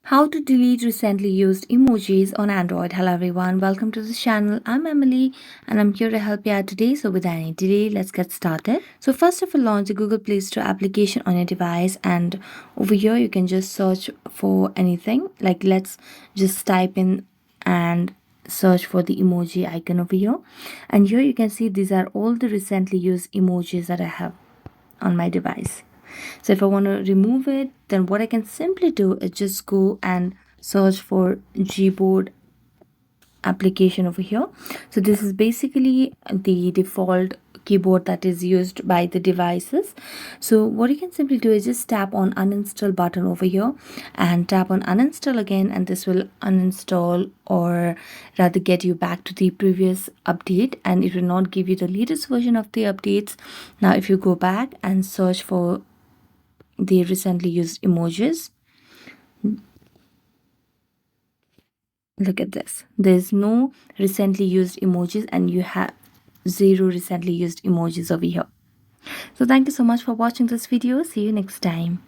How to delete recently used emojis on Android. Hello everyone, welcome to the channel. I'm Emily and I'm here to help you out today. So without any delay, let's get started. So first of all, launch the Google Play Store application on your device, and over here you can just search for anything. Like let's just type in and search for the emoji icon over here, and here you can see these are all the recently used emojis that I have on my device. So if I want to remove it, then what I can simply do is just go and search for Gboard application over here. So this is basically the default keyboard that is used by the devices. So what you can simply do is just tap on uninstall button over here and tap on uninstall again, and this will uninstall or rather get you back to the previous update, and it will not give you the latest version of the updates. Now if you go back and search for the recently used emojis, look at this, there's no recently used emojis and you have 0 recently used emojis over here. So thank you so much for watching this video. See you next time.